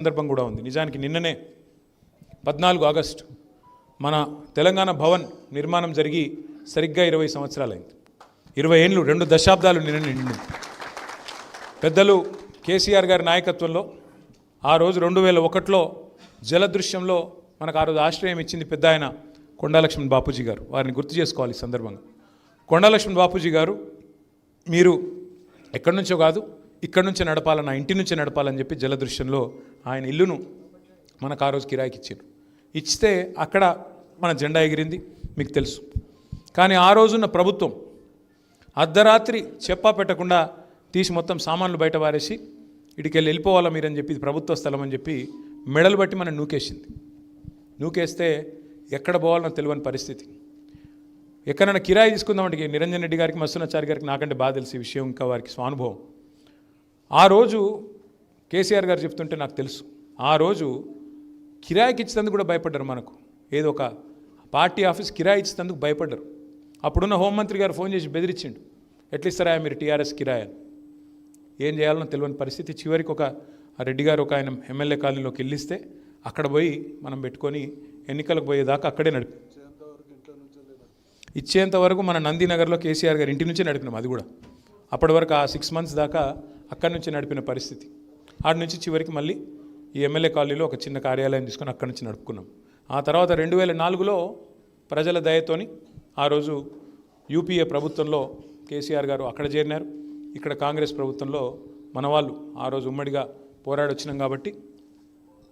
సందర్భం కూడా ఉంది. నిజానికి నిన్ననే 14 ఆగస్టు మన తెలంగాణ భవన్ నిర్మాణం జరిగి సరిగ్గా 20 సంవత్సరాలైంది. 20 ఏళ్ళు, 2 దశాబ్దాలు నిన్న నిండింది. పెద్దలు కేసీఆర్ గారి నాయకత్వంలో ఆ రోజు 2001లో జలదృశ్యంలో మనకు ఆ రోజు ఆశ్రయం ఇచ్చింది పెద్ద ఆయన కొండా లక్ష్మణ్ బాపూజీ గారు. వారిని గుర్తు చేసుకోవాలి ఈ సందర్భంగా. కొండా లక్ష్మణ్ బాపూజీ గారు, మీరు ఎక్కడి నుంచో కాదు ఇక్కడి నుంచే నడపాలని, నా ఇంటి నుంచే నడపాలని చెప్పి జలదృశ్యంలో ఆయన ఇల్లును మనకు ఆ రోజు కిరాయికి ఇచ్చారు. ఇచ్చితే అక్కడ మన జెండా ఎగిరింది, మీకు తెలుసు. కానీ ఆ రోజున్న ప్రభుత్వం అర్ధరాత్రి చెప్పా పెట్టకుండా తీసి మొత్తం సామాన్లు బయట వారేసి ఇటుకెళ్ళి వెళ్ళిపోవాలా మీరని చెప్పి, ఇది ప్రభుత్వ స్థలం అని చెప్పి మెడలు బట్టి మనం నూకేసింది. నూకేస్తే ఎక్కడ పోవాలనో తెలియని పరిస్థితి. ఎక్కడైనా కిరాయి తీసుకుందామంటే నిరంజన్ రెడ్డి గారికి, మత్స్యనాచారి గారికి నాకంటే బాగా తెలిసి విషయం, ఇంకా వారికి స్వానుభవం. ఆ రోజు కేసీఆర్ గారు చెప్తుంటే నాకు తెలుసు, ఆ రోజు కిరాయికి ఇచ్చేందుకు కూడా భయపడ్డారు. మనకు ఏదో ఒక పార్టీ ఆఫీస్ కిరాయి ఇచ్చేందుకు భయపడ్డారు. అప్పుడున్న హోంమంత్రి గారు ఫోన్ చేసి బెదిరించిండు, ఎట్లా ఇస్తారా మీరు టీఆర్ఎస్ కిరాయి, ఏం చేయాలనో తెలియని పరిస్థితి. చివరికి ఒక రెడ్డి గారు ఒక ఆయన ఎమ్మెల్యే కాలనీలోకి వెళ్ళిస్తే అక్కడ పోయి మనం పెట్టుకొని ఎన్నికలకు పోయేదాకా అక్కడే నడిపి ఇచ్చేంత వరకు మన నందినగర్లో కేసీఆర్ గారు ఇంటి నుంచే నడిపినాం. అది కూడా అప్పటి వరకు ఆ 6 months దాకా అక్కడి నుంచి నడిపిన పరిస్థితి. ఆడి నుంచి చివరికి మళ్ళీ ఈ ఎమ్మెల్యే కాలనీలో ఒక చిన్న కార్యాలయం తీసుకొని అక్కడి నుంచి నడుపుకున్నాం. ఆ తర్వాత 2004లో ప్రజల దయతోని ఆ రోజు యూపీఏ ప్రభుత్వంలో కేసీఆర్ గారు అక్కడ చేరినారు. ఇక్కడ కాంగ్రెస్ ప్రభుత్వంలో మన వాళ్ళు ఆ రోజు ఉమ్మడిగా పోరాడొచ్చినాం కాబట్టి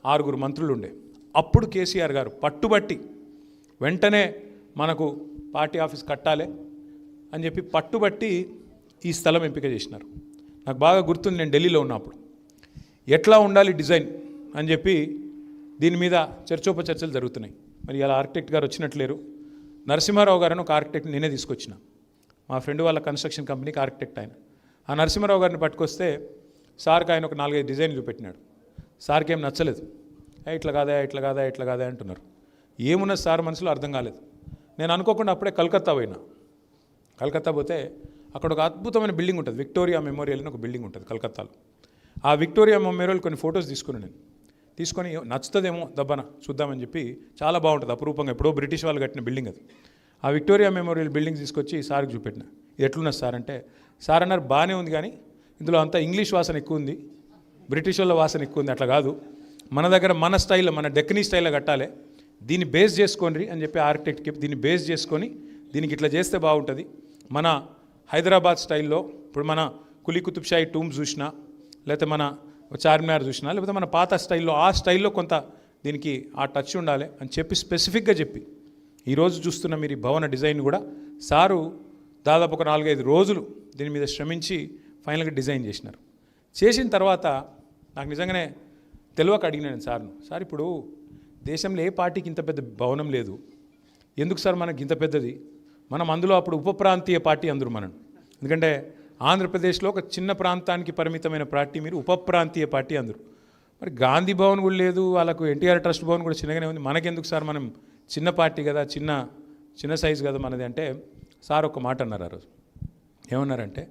6 మంత్రులు ఉండే. అప్పుడు కేసీఆర్ గారు పట్టుబట్టి వెంటనే మనకు పార్టీ ఆఫీస్ కట్టాలి అని చెప్పి పట్టుబట్టి ఈ స్థలం ఎంపిక చేసినారు. నాకు బాగా గుర్తుంది, నేను ఢిల్లీలో ఉన్నప్పుడు ఎట్లా ఉండాలి డిజైన్ అని చెప్పి దీని మీద చర్చోపచర్చలు జరుగుతున్నాయి. మరి ఇలా ఆర్కిటెక్ట్ గారు వచ్చినట్లేరు. నరసింహారావు గారిని ఒక ఆర్కిటెక్ట్ నేనే తీసుకొచ్చిన, మా ఫ్రెండ్ వాళ్ళ కన్స్ట్రక్షన్ కంపెనీకి ఆర్కిటెక్ట్ ఆయన. ఆ నరసింహారావు గారిని పట్టుకొస్తే సార్కి ఆయన ఒక 4-5 డిజైన్లు చూపెట్టినాడు. సార్కి ఏం నచ్చలేదు. ఇట్లా కాదా ఇట్లా కాదా ఇట్లా కాదా అంటున్నారు. ఏమున్నది సార్ మనసులో అర్థం కాలేదు. నేను అనుకోకుండా అప్పుడే కలకత్తా పోయినా. కలకత్తా పోతే అక్కడ ఒక అద్భుతమైన బిల్డింగ్ ఉంటుంది, విక్టోరియా మెమోరియల్ అని ఒక బిల్డింగ్ ఉంటుంది కలకత్తాలో. ఆ విక్టోరియా మెమోరియల్ కొన్ని ఫొటోస్ తీసుకుని తీసుకొని నచ్చుతుందేమో దబ్బన చూద్దామని చెప్పి, చాలా బాగుంటుంది అపురూపంగా, ఎప్పుడో బ్రిటిష్ వాళ్ళు కట్టిన బిల్డింగ్ అది. ఆ విక్టోరియా మెమోరియల్ బిల్డింగ్ తీసుకొచ్చి సార్కి చూపెట్టిన. ఇది ఎట్లున్నది సార్ అంటే, సార్ అన్నారు బాగానే ఉంది కానీ ఇందులో అంతా ఇంగ్లీష్ వాసన ఎక్కువ ఉంది, బ్రిటిష్ వాళ్ళ వాసన ఎక్కువ ఉంది, అట్లా కాదు, మన దగ్గర మన స్టైల్లో, మన డెక్కనీ స్టైల్లో కట్టాలి, దీన్ని బేస్ చేసుకోండి అని చెప్పి ఆర్కిటెక్ట్కి దీన్ని బేస్ చేసుకొని దీనికి ఇట్లా చేస్తే బాగుంటుంది. మన హైదరాబాద్ స్టైల్లో ఇప్పుడు మన కులీ కుతుబ్షాహీ టూమ్స్ చూసినా, లేకపోతే మన చార్మినార్ చూసినా, లేకపోతే మన పాత స్టైల్లో ఆ స్టైల్లో కొంత దీనికి ఆ టచ్ ఉండాలి అని చెప్పి స్పెసిఫిక్గా చెప్పి ఈరోజు చూస్తున్న మీరు ఈ భవన డిజైన్ కూడా సారు దాదాపు ఒక 4-5 రోజులు దీని మీద శ్రమించి ఫైనల్గా డిజైన్ చేసినారు. చేసిన తర్వాత నాకు నిజంగానే తెలియక అడిగినాను సార్ను, సార్ ఇప్పుడు దేశంలో ఏ పార్టీకి ఇంత పెద్ద భవనం లేదు, ఎందుకు సార్ మనకి ఇంత పెద్దది? మనం అందులో అప్పుడు ఉప ప్రాంతీయ పార్టీ అందరూ మనం, ఎందుకంటే ఆంధ్రప్రదేశ్లో ఒక చిన్న ప్రాంతానికి పరిమితమైన పార్టీ, మీరు ఉప ప్రాంతీయ పార్టీ అందరూ. మరి గాంధీ భవన్ కూడా లేదు, వాళ్ళకు ఎన్టీఆర్ ట్రస్ట్ భవన్ కూడా చిన్నగానే ఉంది, మనకెందుకు సార్, మనం చిన్న పార్టీ కదా, చిన్న సైజు కదా మనది అంటే, సార్ ఒక మాట అన్నారు ఆ రోజు. ఏమన్నారంటే,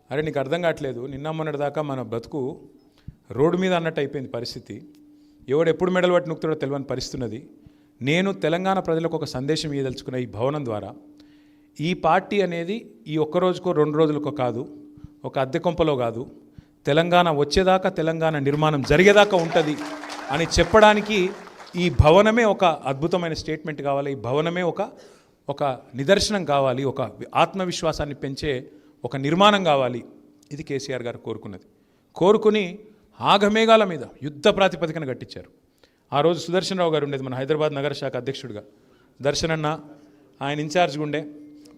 అరే నీకు అర్థం కావట్లేదు, నిన్న మొన్నటి దాకా మన బతుకు రోడ్డు మీద అన్నట్టు అయిపోయింది పరిస్థితి, ఎవడు ఎప్పుడు మెడలు పట్టి నొక్కుతాడో తెలియని పరిస్థితి ఉన్నది. నేను తెలంగాణ ప్రజలకు ఒక సందేశం ఇవ్వదలుచుకున్న ఈ భవనం ద్వారా, ఈ పార్టీ అనేది ఈ ఒక్క రోజుకో 2 రోజులకో కాదు, ఒక అద్దె కొంపలో కాదు, తెలంగాణ వచ్చేదాకా, తెలంగాణ నిర్మాణం జరిగేదాకా ఉంటుంది అని చెప్పడానికి ఈ భవనమే ఒక అద్భుతమైన స్టేట్మెంట్ కావాలి, ఈ భవనమే ఒక నిదర్శనం కావాలి, ఒక ఆత్మవిశ్వాసాన్ని పెంచే ఒక నిర్మాణం కావాలి. ఇది కేసీఆర్ గారు కోరుకున్నది. కోరుకుని ఆగమేఘాల మీద యుద్ధ ప్రాతిపదికన కట్టించారు. ఆ రోజు సుదర్శన్ రావు గారు ఉండేది మన హైదరాబాద్ నగర శాఖ అధ్యక్షుడిగా, దర్శన్ అన్న ఆయన ఇన్ఛార్జ్గా ఉండే,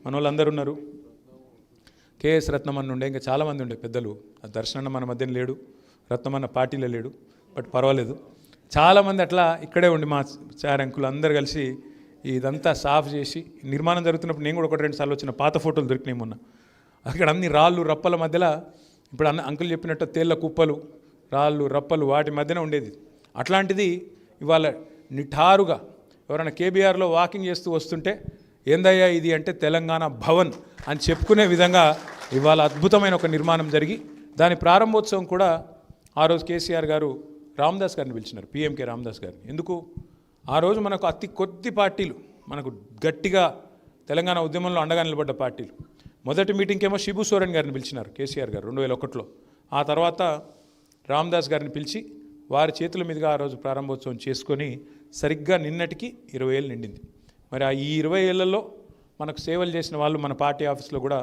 మన వాళ్ళందరూ ఉన్నారు, కేఎస్ రత్నమన్న ఉండే, ఇంకా చాలామంది ఉండే పెద్దలు. దర్శన్ అన్న మన మధ్యన లేడు, రత్నమన్న పార్టీలో లేడు, బట్ పర్వాలేదు, చాలామంది అట్లా ఇక్కడే ఉండి మా చార్ అంకులు అందరు కలిసి ఇదంతా సాఫ్ చేసి నిర్మాణం జరుగుతున్నప్పుడు నేను కూడా 1-2 సార్లు వచ్చిన పాత ఫోటోలు దొరికినాయి మొన్న. అక్కడ అన్ని రాళ్ళు రప్పల మధ్యలో, ఇప్పుడు అంకులు చెప్పినట్టు తేళ్ల కుప్పలు, రాళ్ళు రప్పలు వాటి మధ్యన ఉండేది. అట్లాంటిది ఇవాళ నిఠారుగా ఎవరైనా కేబీఆర్లో వాకింగ్ చేస్తూ వస్తుంటే ఏందయ్యా ఇది అంటే తెలంగాణ భవన్ అని చెప్పుకునే విధంగా ఇవాళ అద్భుతమైన ఒక నిర్మాణం జరిగి దాని ప్రారంభోత్సవం కూడా ఆ రోజు కేసీఆర్ గారు రామదాస్ గారిని పిలిచినారు, పిఎంకే రామదాస్ గారిని. ఎందుకు? ఆ రోజు మనకు అతి కొద్ది పార్టీలు, మనకు గట్టిగా తెలంగాణ ఉద్యమంలో అండగా నిలబడ్డ పార్టీలు. మొదటి మీటింగ్కేమో షిబు సోరెన్ గారిని పిలిచినారు కేసీఆర్ గారు 2001లో. ఆ తర్వాత రామదాస్ గారిని పిలిచి వారి చేతుల మీదుగా ఆ రోజు ప్రారంభోత్సవం చేసుకొని సరిగ్గా నిన్నటికి 20 ఏళ్ళు నిండింది. మరి ఆ ఈ 20 ఏళ్లలో మనకు సేవలు చేసిన వాళ్ళు మన పార్టీ ఆఫీస్లో కూడా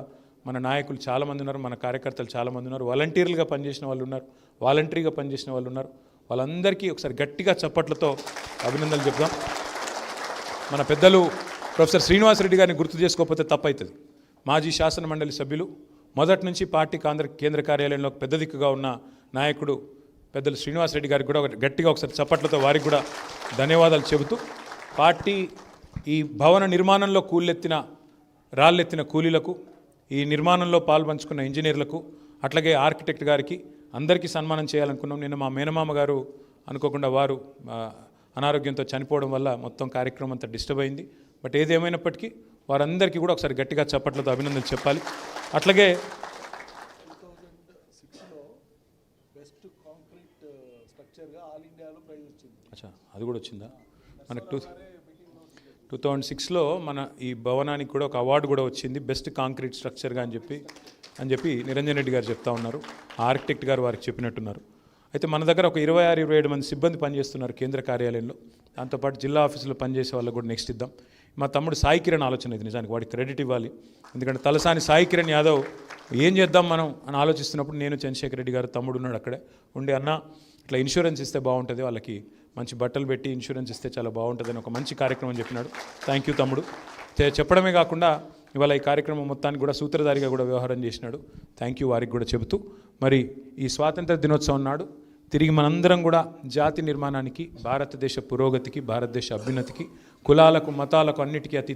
మన నాయకులు చాలామంది ఉన్నారు, మన కార్యకర్తలు చాలామంది ఉన్నారు, వాలంటీర్లుగా పనిచేసిన వాళ్ళు ఉన్నారు, వాలంటరీగా పనిచేసిన వాళ్ళు ఉన్నారు. వాళ్ళందరికీ ఒకసారి గట్టిగా చప్పట్లతో అభినందనలు చెప్దాం. మన పెద్దలు ప్రొఫెసర్ శ్రీనివాసరెడ్డి గారిని గుర్తు చేసుకోకపోతే తప్పవుతుంది. మాజీ శాసన మండలి సభ్యులు, మొదటి నుంచి పార్టీ కేంద్ర కార్యాలయంలో పెద్ద దిక్కుగా ఉన్న నాయకుడు పెద్దలు శ్రీనివాసరెడ్డి గారికి కూడా గట్టిగా ఒకసారి చప్పట్లతో వారికి కూడా ధన్యవాదాలు చెబుతూ, పార్టీ ఈ భవన నిర్మాణంలో రాళ్ళెత్తిన కూలీలకు, ఈ నిర్మాణంలో పాల్పంచుకున్న ఇంజనీర్లకు, అట్లాగే ఆర్కిటెక్ట్ గారికి అందరికీ సన్మానం చేయాలనుకున్నాం. నిన్న మా మేనమామ గారు అనుకోకుండా వారు అనారోగ్యంతో చనిపోవడం వల్ల మొత్తం కార్యక్రమం అంతా డిస్టర్బ్ అయింది. బట్ ఏదేమైనప్పటికీ వారందరికీ కూడా ఒకసారి గట్టిగా చప్పట్లతో అభినందనలు చెప్పాలి. అట్లాగే 2006లో బెస్ట్ కాంక్రీట్ స్ట్రక్చర్గా ఆల్ ఇండియాలో ప్రైజ్ వచ్చింది. అచ్చా, అది కూడా వచ్చిందా మనకు? 2006లో మన ఈ భవనానికి కూడా ఒక అవార్డు కూడా వచ్చింది, బెస్ట్ కాంక్రీట్ స్ట్రక్చర్గా అని చెప్పి నిరంజన్ రెడ్డి గారు చెప్తా ఉన్నారు. ఆర్కిటెక్ట్ గారు వారికి చెప్పినట్టున్నారు. అయితే మన దగ్గర ఒక 26-27 మంది సిబ్బంది పనిచేస్తున్నారు కేంద్ర కార్యాలయంలో. దాంతోపాటు జిల్లా ఆఫీసులో పనిచేసే వాళ్ళకు కూడా నెక్స్ట్ ఇద్దాం. మా తమ్ముడు సాయి కిరణ్ ఆలోచన ఇది, నిజానికి వాడికి క్రెడిట్ ఇవ్వాలి. ఎందుకంటే తలసాని సాయి కిరణ్ యాదవ్ ఏం చేద్దాం మనం అని ఆలోచిస్తున్నప్పుడు నేను చంద్రశేఖర్ రెడ్డి గారు తమ్ముడు ఉన్నాడు అక్కడే ఉండి, అన్న ఇట్లా ఇన్సూరెన్స్ ఇస్తే బాగుంటుంది, వాళ్ళకి మంచి బట్టలు పెట్టి ఇన్సూరెన్స్ ఇస్తే చాలా బాగుంటుంది అని ఒక మంచి కార్యక్రమం చెప్పినాడు. థ్యాంక్ యూ తమ్ముడు. చెప్పడమే కాకుండా ఇవాళ ఈ కార్యక్రమం మొత్తానికి కూడా సూత్రధారిగా కూడా వ్యవహారం చేసినాడు. థ్యాంక్ యూ వారికి కూడా చెబుతూ, మరి ఈ స్వాతంత్ర దినోత్సవం నాడు తిరిగి మనందరం కూడా జాతి నిర్మాణానికి, భారతదేశ పురోగతికి, భారతదేశ అభ్యున్నతికి, కులాలకు మతాలకు అన్నిటికీ అతీత